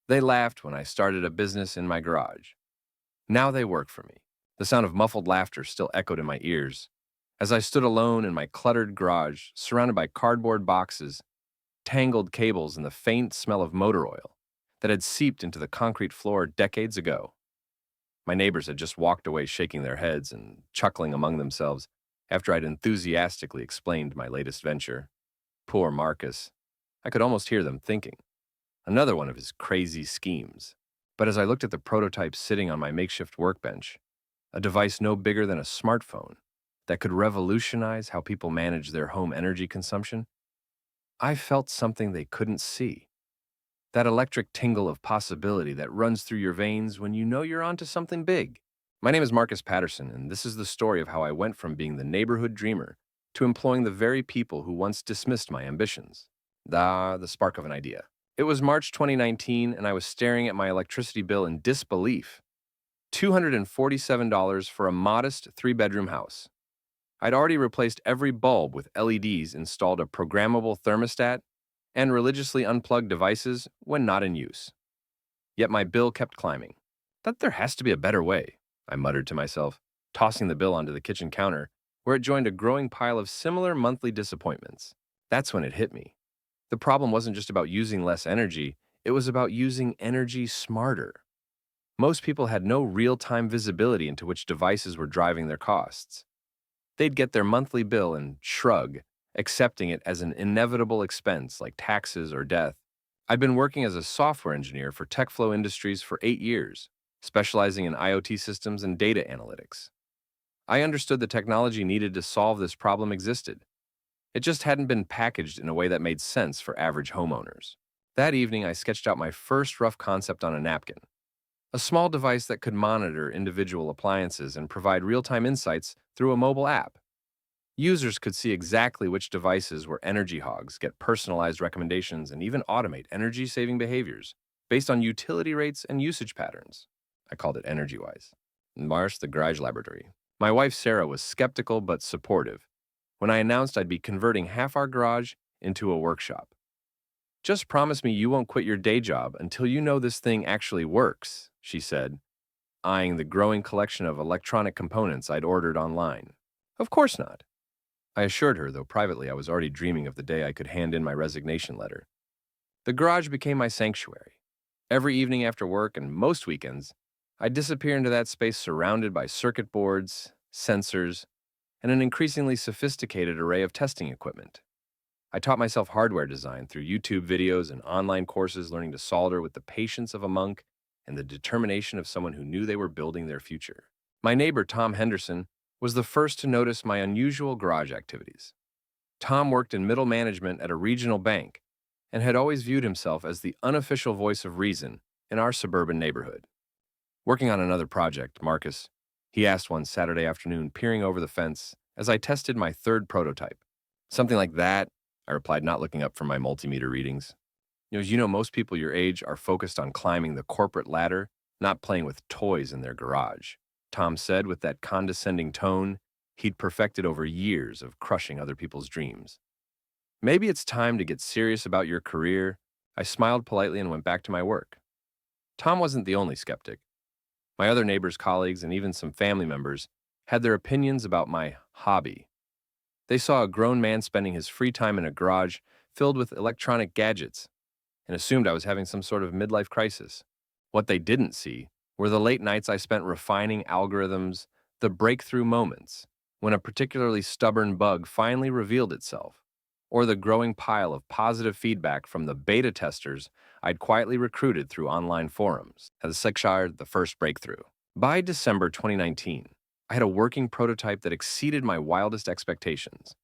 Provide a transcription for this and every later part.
They laughed when I started a business in my garage. Now they work for me. The sound of muffled laughter still echoed in my ears as I stood alone in my cluttered garage, surrounded by cardboard boxes, tangled cables, and the faint smell of motor oil that had seeped into the concrete floor decades ago. My neighbors had just walked away shaking their heads and chuckling among themselves after I'd enthusiastically explained my latest venture. Poor Marcus. I could almost hear them thinking. Another one of his crazy schemes. But as I looked at the prototype sitting on my makeshift workbench, a device no bigger than a smartphone that could revolutionize how people manage their home energy consumption, I felt something they couldn't see. That electric tingle of possibility that runs through your veins when you know you're onto something big. My name is Marcus Patterson, and this is the story of how I went from being the neighborhood dreamer to employing the very people who once dismissed my ambitions. The spark of an idea. It was March 2019, and I was staring at my electricity bill in disbelief. $247 for a modest three-bedroom house. I'd already replaced every bulb with LEDs, installed a programmable thermostat, and religiously unplugged devices when not in use. Yet my bill kept climbing. That there has to be a better way, I muttered to myself, tossing the bill onto the kitchen counter, where it joined a growing pile of similar monthly disappointments. That's when it hit me. The problem wasn't just about using less energy, it was about using energy smarter. Most people had no real-time visibility into which devices were driving their costs. They'd get their monthly bill and shrug, accepting it as an inevitable expense like taxes or death. I'd been working as a software engineer for TechFlow Industries for 8 years, specializing in IoT systems and data analytics. I understood the technology needed to solve this problem existed. It just hadn't been packaged in a way that made sense for average homeowners. That evening, I sketched out my first rough concept on a napkin. A small device that could monitor individual appliances and provide real-time insights through a mobile app. Users could see exactly which devices were energy hogs, get personalized recommendations, and even automate energy-saving behaviors based on utility rates and usage patterns. I called it EnergyWise. Mars, the garage laboratory. My wife Sarah was skeptical but supportive when I announced I'd be converting half our garage into a workshop. Just promise me you won't quit your day job until you know this thing actually works, she said, eyeing the growing collection of electronic components I'd ordered online. Of course not. I assured her, though privately I was already dreaming of the day I could hand in my resignation letter. The garage became my sanctuary. Every evening after work and most weekends, I'd disappear into that space surrounded by circuit boards, sensors, and an increasingly sophisticated array of testing equipment. I taught myself hardware design through YouTube videos and online courses, learning to solder with the patience of a monk and the determination of someone who knew they were building their future. My neighbor, Tom Henderson, was the first to notice my unusual garage activities. Tom worked in middle management at a regional bank and had always viewed himself as the unofficial voice of reason in our suburban neighborhood. Working on another project, Marcus, he asked one Saturday afternoon, peering over the fence as I tested my third prototype. Something like that, I replied, not looking up from my multimeter readings. As you know, most people your age are focused on climbing the corporate ladder, not playing with toys in their garage, Tom said with that condescending tone he'd perfected over years of crushing other people's dreams. Maybe it's time to get serious about your career. I smiled politely and went back to my work. Tom wasn't the only skeptic. My other neighbors, colleagues, and even some family members had their opinions about my hobby. They saw a grown man spending his free time in a garage filled with electronic gadgets and assumed I was having some sort of midlife crisis. What they didn't see were the late nights I spent refining algorithms, the breakthrough moments when a particularly stubborn bug finally revealed itself, or the growing pile of positive feedback from the beta testers I'd quietly recruited through online forums as Sekshire the first breakthrough. By December 2019, I had a working prototype that exceeded my wildest expectations.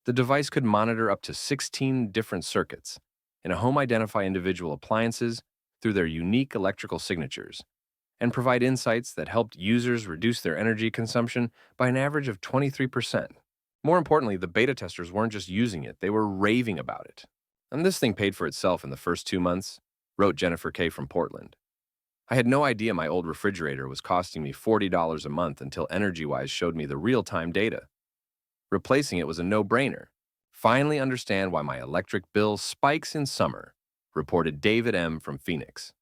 The device could monitor up to 16 different circuits in a home, identify individual appliances through their unique electrical signatures, and provide insights that helped users reduce their energy consumption by an average of 23%. More importantly, the beta testers weren't just using it, they were raving about it. And this thing paid for itself in the first 2 months, wrote Jennifer Kay from Portland. I had no idea my old refrigerator was costing me $40 a month until EnergyWise showed me the real-time data. Replacing it was a no-brainer. Finally understand why my electric bill spikes in summer, reported David M. from Phoenix.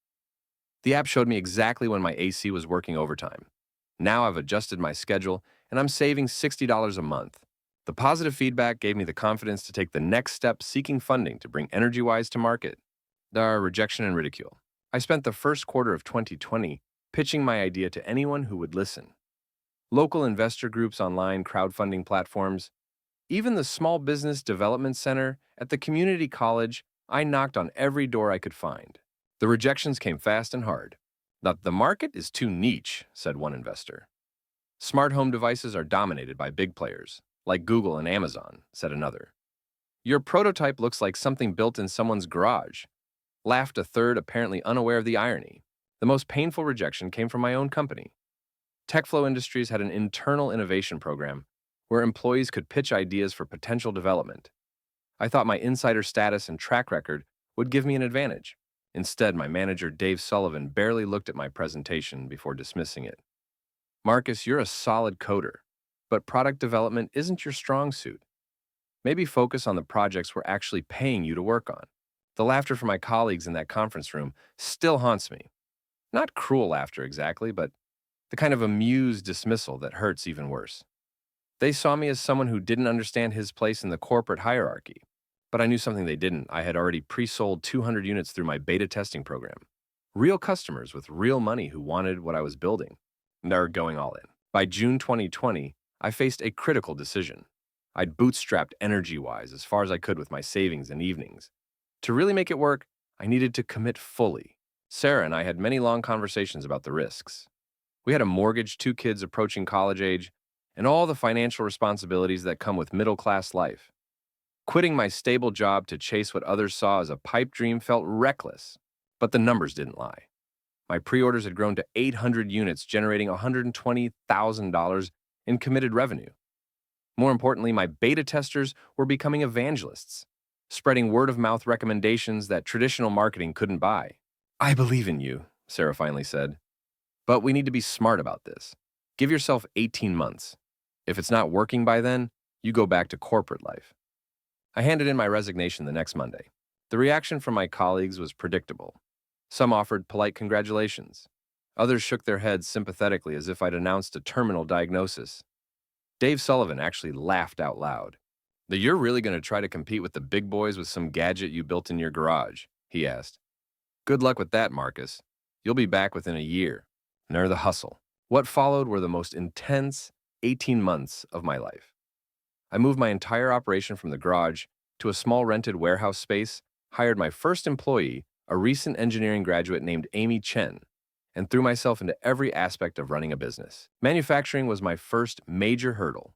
The app showed me exactly when my AC was working overtime. Now I've adjusted my schedule and I'm saving $60 a month. The positive feedback gave me the confidence to take the next step seeking funding to bring EnergyWise to market. There are rejection and ridicule. I spent the first quarter of 2020 pitching my idea to anyone who would listen. Local investor groups, online crowdfunding platforms, even the Small Business Development Center at the community college, I knocked on every door I could find. The rejections came fast and hard. The market is too niche, said one investor. Smart home devices are dominated by big players, like Google and Amazon, said another. Your prototype looks like something built in someone's garage, laughed a third, apparently unaware of the irony. The most painful rejection came from my own company. TechFlow Industries had an internal innovation program where employees could pitch ideas for potential development. I thought my insider status and track record would give me an advantage. Instead, my manager, Dave Sullivan, barely looked at my presentation before dismissing it. Marcus, you're a solid coder, but product development isn't your strong suit. Maybe focus on the projects we're actually paying you to work on. The laughter from my colleagues in that conference room still haunts me. Not cruel laughter exactly, but the kind of amused dismissal that hurts even worse. They saw me as someone who didn't understand his place in the corporate hierarchy. But I knew something they didn't. I had already pre-sold 200 units through my beta testing program. Real customers with real money who wanted what I was building. And they were going all in. By June 2020, I faced a critical decision. I'd bootstrapped EnergyWise as far as I could with my savings and evenings. To really make it work, I needed to commit fully. Sarah and I had many long conversations about the risks. We had a mortgage, 2 kids approaching college age, and all the financial responsibilities that come with middle-class life. Quitting my stable job to chase what others saw as a pipe dream felt reckless, but the numbers didn't lie. My pre-orders had grown to 800 units, generating $120,000 in committed revenue. More importantly, my beta testers were becoming evangelists, spreading word-of-mouth recommendations that traditional marketing couldn't buy. I believe in you, Sarah finally said, but we need to be smart about this. Give yourself 18 months. If it's not working by then, you go back to corporate life. I handed in my resignation the next Monday. The reaction from my colleagues was predictable. Some offered polite congratulations. Others shook their heads sympathetically as if I'd announced a terminal diagnosis. Dave Sullivan actually laughed out loud. You're really going to try to compete with the big boys with some gadget you built in your garage?" he asked. "Good luck with that, Marcus. You'll be back within a year." Nor the hustle. What followed were the most intense 18 months of my life. I moved my entire operation from the garage to a small rented warehouse space, hired my first employee, a recent engineering graduate named Amy Chen, and threw myself into every aspect of running a business. Manufacturing was my first major hurdle.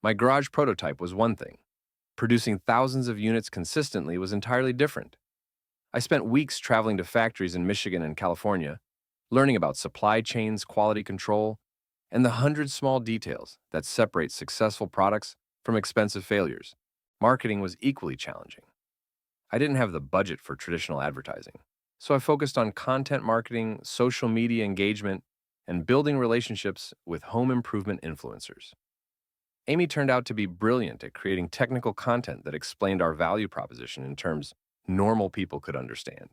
My garage prototype was one thing. Producing thousands of units consistently was entirely different. I spent weeks traveling to factories in Michigan and California, learning about supply chains, quality control, and the 100 small details that separate successful products from expensive failures. Marketing was equally challenging. I didn't have the budget for traditional advertising, so I focused on content marketing, social media engagement, and building relationships with home improvement influencers. Amy turned out to be brilliant at creating technical content that explained our value proposition in terms normal people could understand.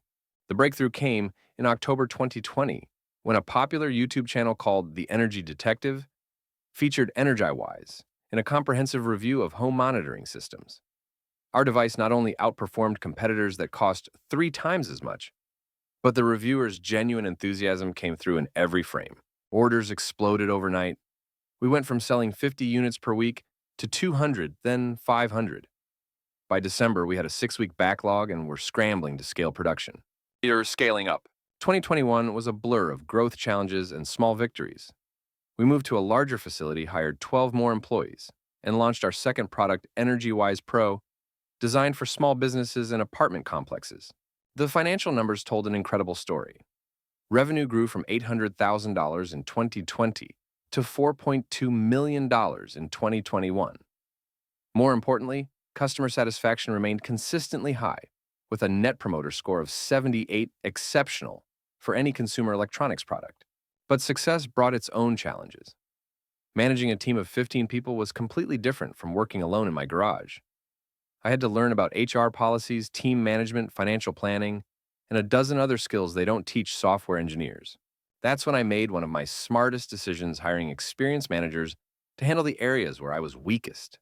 The breakthrough came in October 2020 when a popular YouTube channel called The Energy Detective featured EnergyWise in a comprehensive review of home monitoring systems. Our device not only outperformed competitors that cost 3 times as much, but the reviewers' genuine enthusiasm came through in every frame. Orders exploded overnight. We went from selling 50 units per week to 200, then 500. By December, we had a 6-week backlog and were scrambling to scale production. You're scaling up. 2021 was a blur of growth challenges and small victories. We moved to a larger facility, hired 12 more employees, and launched our second product, EnergyWise Pro, designed for small businesses and apartment complexes. The financial numbers told an incredible story. Revenue grew from $800,000 in 2020 to $4.2 million in 2021. More importantly, customer satisfaction remained consistently high, with a Net Promoter Score of 78, exceptional for any consumer electronics product. But success brought its own challenges. Managing a team of 15 people was completely different from working alone in my garage. I had to learn about HR policies, team management, financial planning, and a dozen other skills they don't teach software engineers. That's when I made one of my smartest decisions, hiring experienced managers to handle the areas where I was weakest.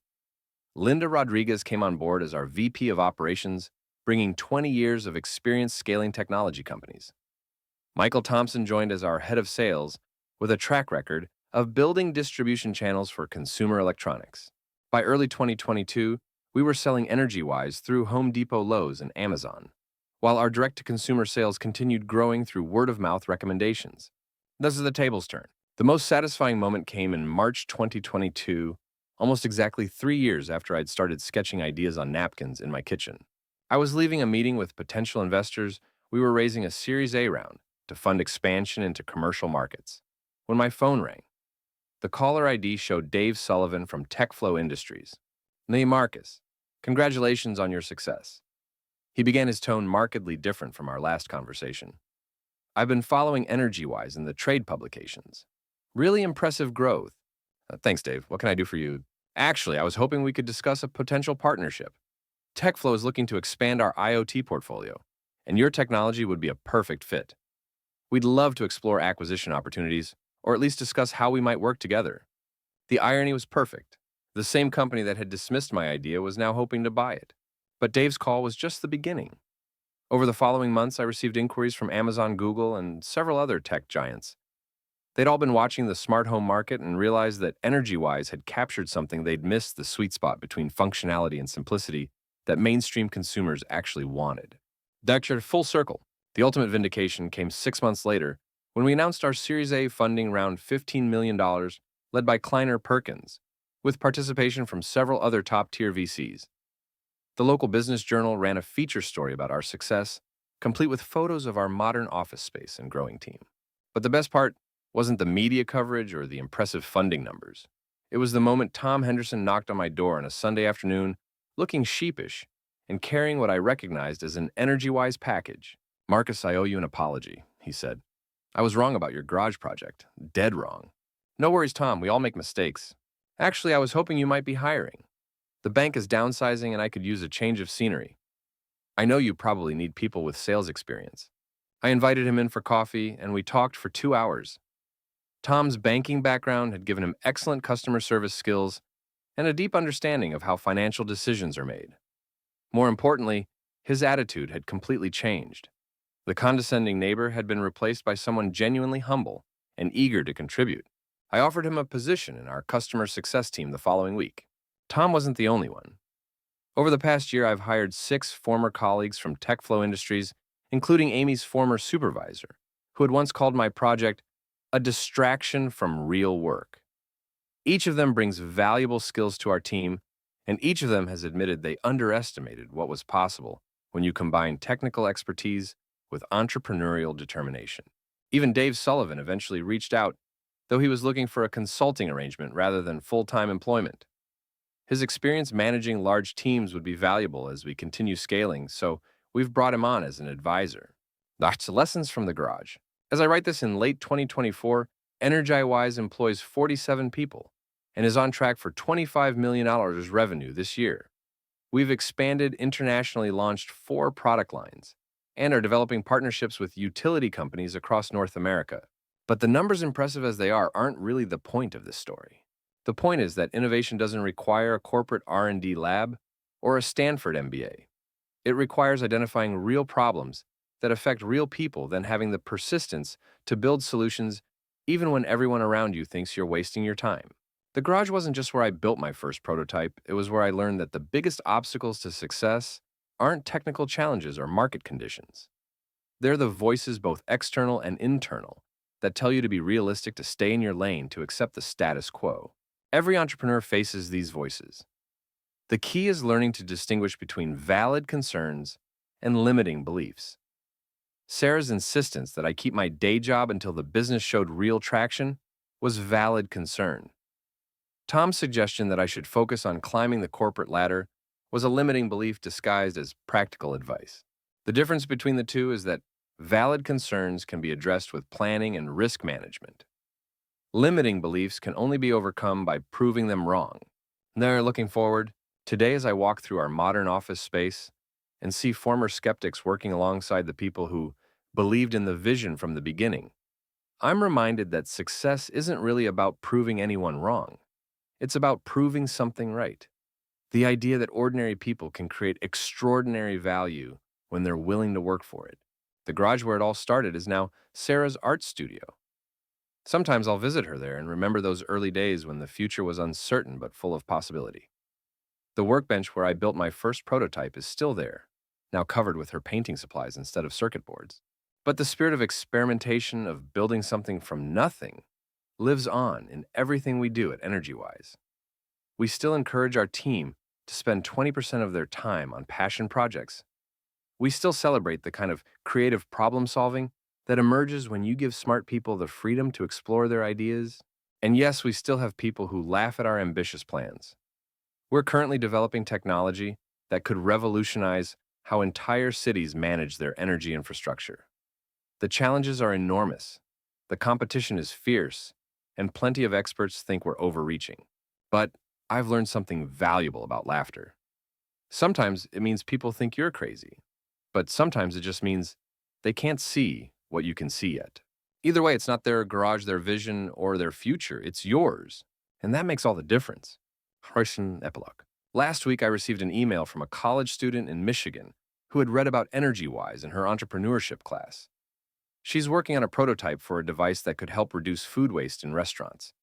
Linda Rodriguez came on board as our VP of Operations, bringing 20 years of experience scaling technology companies. Michael Thompson joined as our head of sales with a track record of building distribution channels for consumer electronics. By early 2022, we were selling EnergyWise through Home Depot, Lowe's, and Amazon, while our direct-to-consumer sales continued growing through word-of-mouth recommendations. Thus is the tables turn. The most satisfying moment came in March 2022, almost exactly 3 years after I'd started sketching ideas on napkins in my kitchen. I was leaving a meeting with potential investors. We were raising a Series A round to fund expansion into commercial markets, when my phone rang. The caller ID showed Dave Sullivan from TechFlow Industries. "Hey, Marcus, congratulations on your success." He began, his tone markedly different from our last conversation. "I've been following EnergyWise in the trade publications. Really impressive growth." Thanks, Dave. What can I do for you?" "Actually, I was hoping we could discuss a potential partnership. TechFlow is looking to expand our IoT portfolio, and your technology would be a perfect fit. We'd love to explore acquisition opportunities, or at least discuss how we might work together." The irony was perfect. The same company that had dismissed my idea was now hoping to buy it. But Dave's call was just the beginning. Over the following months, I received inquiries from Amazon, Google, and several other tech giants. They'd all been watching the smart home market and realized that EnergyWise had captured something they'd missed: the sweet spot between functionality and simplicity that mainstream consumers actually wanted. Dr. Full circle. The ultimate vindication came 6 months later when we announced our Series A funding round, $15 million, led by Kleiner Perkins, with participation from several other top-tier VCs. The local business journal ran a feature story about our success, complete with photos of our modern office space and growing team. But the best part wasn't the media coverage or the impressive funding numbers. It was the moment Tom Henderson knocked on my door on a Sunday afternoon, looking sheepish and carrying what I recognized as an EnergyWise package. "Marcus, I owe you an apology," he said. "I was wrong about your garage project. Dead wrong." "No worries, Tom. We all make mistakes. Actually, I was hoping you might be hiring. The bank is downsizing and I could use a change of scenery. I know you probably need people with sales experience." I invited him in for coffee, and we talked for 2 hours. Tom's banking background had given him excellent customer service skills and a deep understanding of how financial decisions are made. More importantly, his attitude had completely changed. The condescending neighbor had been replaced by someone genuinely humble and eager to contribute. I offered him a position in our customer success team the following week. Tom wasn't the only one. Over the past year, I've hired 6 former colleagues from TechFlow Industries, including Amy's former supervisor, who had once called my project a distraction from real work. Each of them brings valuable skills to our team, and each of them has admitted they underestimated what was possible when you combine technical expertise with entrepreneurial determination. Even Dave Sullivan eventually reached out, though he was looking for a consulting arrangement rather than full-time employment. His experience managing large teams would be valuable as we continue scaling, so we've brought him on as an advisor. That's lessons from the garage. As I write this in late 2024, EnergyWise employs 47 people and is on track for $25 million revenue this year. We've expanded, internationally launched 4 product lines, and are developing partnerships with utility companies across North America. But the numbers, impressive as they are, aren't really the point of this story. The point is that innovation doesn't require a corporate R&D lab or a Stanford MBA. It requires identifying real problems that affect real people, then having the persistence to build solutions even when everyone around you thinks you're wasting your time. The garage wasn't just where I built my first prototype, it was where I learned that the biggest obstacles to success aren't technical challenges or market conditions. They're the voices, both external and internal, that tell you to be realistic, to stay in your lane, to accept the status quo. Every entrepreneur faces these voices. The key is learning to distinguish between valid concerns and limiting beliefs. Sarah's insistence that I keep my day job until the business showed real traction was valid concern. Tom's suggestion that I should focus on climbing the corporate ladder was a limiting belief disguised as practical advice. The difference between the two is that valid concerns can be addressed with planning and risk management. Limiting beliefs can only be overcome by proving them wrong. They're looking forward. Today, as I walk through our modern office space, and see former skeptics working alongside the people who believed in the vision from the beginning, I'm reminded that success isn't really about proving anyone wrong. It's about proving something right. The idea that ordinary people can create extraordinary value when they're willing to work for it. The garage where it all started is now Sarah's art studio. Sometimes I'll visit her there and remember those early days when the future was uncertain but full of possibility. The workbench where I built my first prototype is still there, now covered with her painting supplies instead of circuit boards. But the spirit of experimentation, of building something from nothing, lives on in everything we do at EnergyWise. We still encourage our team to spend 20% of their time on passion projects. We still celebrate the kind of creative problem solving that emerges when you give smart people the freedom to explore their ideas. And yes, we still have people who laugh at our ambitious plans. We're currently developing technology that could revolutionize how entire cities manage their energy infrastructure. The challenges are enormous, the competition is fierce, and plenty of experts think we're overreaching. But I've learned something valuable about laughter. Sometimes it means people think you're crazy, but sometimes it just means they can't see what you can see yet. Either way, it's not their garage, their vision, or their future, it's yours. And that makes all the difference. Russian epilogue. Last week, I received an email from a college student in Michigan who had read about EnergyWise in her entrepreneurship class. She's working on a prototype for a device that could help reduce food waste in restaurants,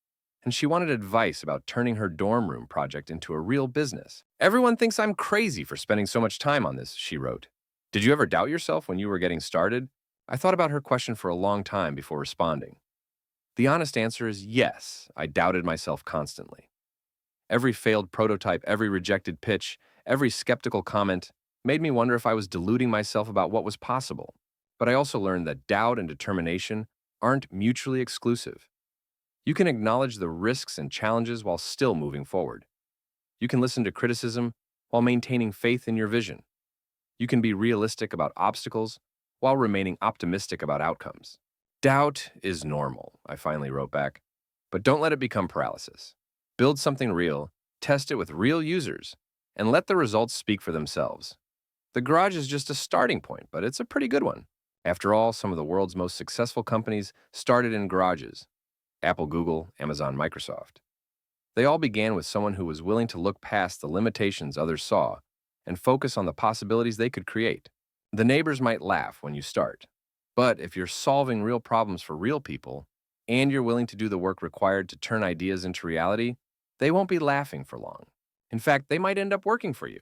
and she wanted advice about turning her dorm room project into a real business. Everyone thinks I'm crazy for spending so much time on this, she wrote. Did you ever doubt yourself when you were getting started? I thought about her question for a long time before responding. The honest answer is yes, I doubted myself constantly. Every failed prototype, every rejected pitch, every skeptical comment made me wonder if I was deluding myself about what was possible. But I also learned that doubt and determination aren't mutually exclusive. You can acknowledge the risks and challenges while still moving forward. You can listen to criticism while maintaining faith in your vision. You can be realistic about obstacles while remaining optimistic about outcomes. Doubt is normal, I finally wrote back, but don't let it become paralysis. Build something real, test it with real users, and let the results speak for themselves. The garage is just a starting point, but it's a pretty good one. After all, some of the world's most successful companies started in garages. Apple, Google, Amazon, Microsoft. They all began with someone who was willing to look past the limitations others saw and focus on the possibilities they could create. The neighbors might laugh when you start, but if you're solving real problems for real people and you're willing to do the work required to turn ideas into reality, they won't be laughing for long. In fact, they might end up working for you.